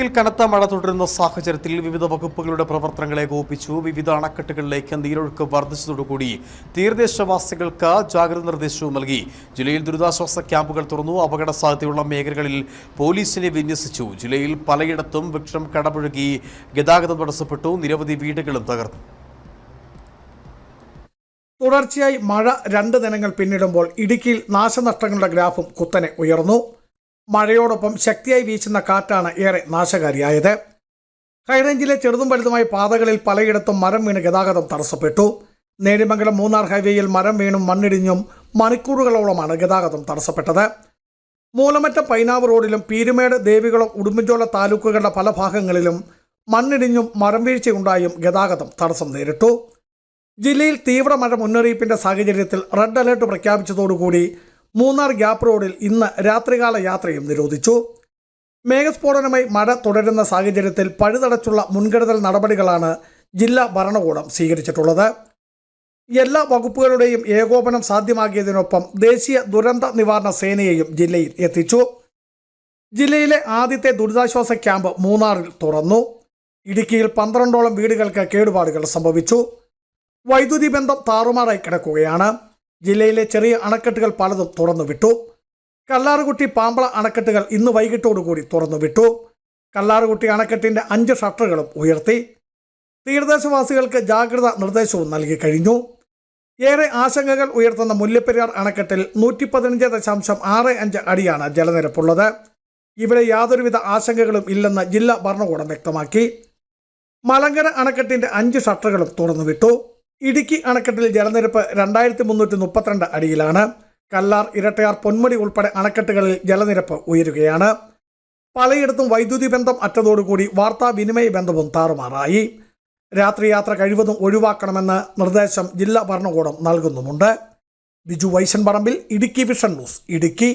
ജില്ലയിൽ കനത്ത മഴ തുടരുന്ന സാഹചര്യത്തിൽ വിവിധ വകുപ്പുകളുടെ പ്രവർത്തനങ്ങളെ ഏകോപിപ്പിച്ചു. വിവിധ അണക്കെട്ടുകളിലേക്ക് നീരൊഴുക്ക് വർദ്ധിച്ചതോടുകൂടി തീരദേശവാസികൾക്ക് ജാഗ്രതാ നിർദ്ദേശവും നൽകി. ജില്ലയിൽ ദുരിതാശ്വാസ ക്യാമ്പുകൾ തുറന്നു. അപകട സാധ്യതയുള്ള മേഖലകളിൽ പോലീസിനെ വിന്യസിച്ചു. ജില്ലയിൽ പലയിടത്തും വൃക്ഷം കടപുഴകി ഗതാഗതം തടസ്സപ്പെട്ടു. നിരവധി വീടുകളും തകർന്നു. തുടർച്ചയായി മഴ 2 ദിനങ്ങൾ പിന്നിടുമ്പോൾ ഇടുക്കിയിൽ നാശനഷ്ടങ്ങളുടെ ഗ്രാഫും കുത്തനെ ഉയർന്നു. മഴയോടൊപ്പം ശക്തിയായി വീശുന്ന കാറ്റാണ് ഏറെ നാശകാരിയായത്. ഹൈറേഞ്ചിലെ ചെറുതും വലുതുമായ പാതകളിൽ പലയിടത്തും മരം വീണ് ഗതാഗതം തടസ്സപ്പെട്ടു. നേര്യമംഗലം മൂന്നാർ ഹൈവേയിൽ മരം വീണും മണ്ണിടിഞ്ഞും മണിക്കൂറുകളോളമാണ് ഗതാഗതം തടസ്സപ്പെട്ടത്. മൂലമറ്റം പൈനാവ് റോഡിലും പീരുമേട്, ദേവികുളം, ഉടുമ്പൻചോല താലൂക്കുകളുടെ പല ഭാഗങ്ങളിലും മണ്ണിടിഞ്ഞും മരം വീഴ്ചയുണ്ടായും ഗതാഗതം തടസ്സം നേരിട്ടു. ജില്ലയിൽ തീവ്ര മഴ മുന്നറിയിപ്പിന്റെ സാഹചര്യത്തിൽ റെഡ് അലർട്ട് പ്രഖ്യാപിച്ചതോടുകൂടി മൂന്നാർ ഗ്യാപ്പ് റോഡിൽ ഇന്ന് രാത്രികാല യാത്രയും നിരോധിച്ചു. മേഘസ്ഫോടനമായി മഴ തുടരുന്ന സാഹചര്യത്തിൽ പഴുതടച്ചുള്ള മുൻകരുതൽ നടപടികളാണ് ജില്ലാ ഭരണകൂടം സ്വീകരിച്ചിട്ടുള്ളത്. എല്ലാ വകുപ്പുകളുടെയും ഏകോപനം സാധ്യമാക്കിയതിനൊപ്പം ദേശീയ ദുരന്ത നിവാരണ സേനയെയും ജില്ലയിൽ എത്തിച്ചു. ജില്ലയിലെ ആദ്യത്തെ ദുരിതാശ്വാസ ക്യാമ്പ് മൂന്നാറിൽ തുറന്നു. ഇടുക്കിയിൽ 12ഓളം വീടുകൾക്ക് കേടുപാടുകൾ സംഭവിച്ചു. വൈദ്യുതി ബന്ധം താറുമാറായി കിടക്കുകയാണ്. ജില്ലയിലെ ചെറിയ അണക്കെട്ടുകൾ പലതും തുറന്നുവിട്ടു. കല്ലാറുകുട്ടി, പാമ്പള അണക്കെട്ടുകൾ ഇന്ന് വൈകിട്ടോടുകൂടി തുറന്നുവിട്ടു. കല്ലാറുകുട്ടി അണക്കെട്ടിന്റെ 5 ഷട്ടറുകളും ഉയർത്തി. തീരദേശവാസികൾക്ക് ജാഗ്രതാ നിർദ്ദേശവും നൽകി കഴിഞ്ഞു. ഏറെ ആശങ്കകൾ ഉയർത്തുന്ന മുല്ലപ്പെരിയാർ അണക്കെട്ടിൽ 115.65 അടിയാണ് ജലനിരപ്പുള്ളത്. ഇവിടെ യാതൊരുവിധ ആശങ്കകളും ഇല്ലെന്ന് ജില്ലാ ഭരണകൂടം വ്യക്തമാക്കി. മലങ്കര അണക്കെട്ടിന്റെ 5 ഷട്ടറുകളും തുറന്നുവിട്ടു. ഇടുക്കി അണക്കെട്ടിൽ ജലനിരപ്പ് 2332 അടിയിലാണ്. കല്ലാർ, ഇരട്ടയാർ, പൊന്മുടി ഉൾപ്പെടെ അണക്കെട്ടുകളിൽ ജലനിരപ്പ് ഉയരുകയാണ്. പലയിടത്തും വൈദ്യുതി ബന്ധം അറ്റതോടുകൂടി വാർത്താവിനിമയ ബന്ധവും താറുമാറായി. രാത്രി യാത്ര കഴിവതും ഒഴിവാക്കണമെന്ന് നിർദ്ദേശം ജില്ലാ ഭരണകൂടം നൽകുന്നുമുണ്ട്. ബിജു വൈശൻ പറമ്പിൽ, ഇടുക്കി വിഷൻ ന്യൂസ്, ഇടുക്കി.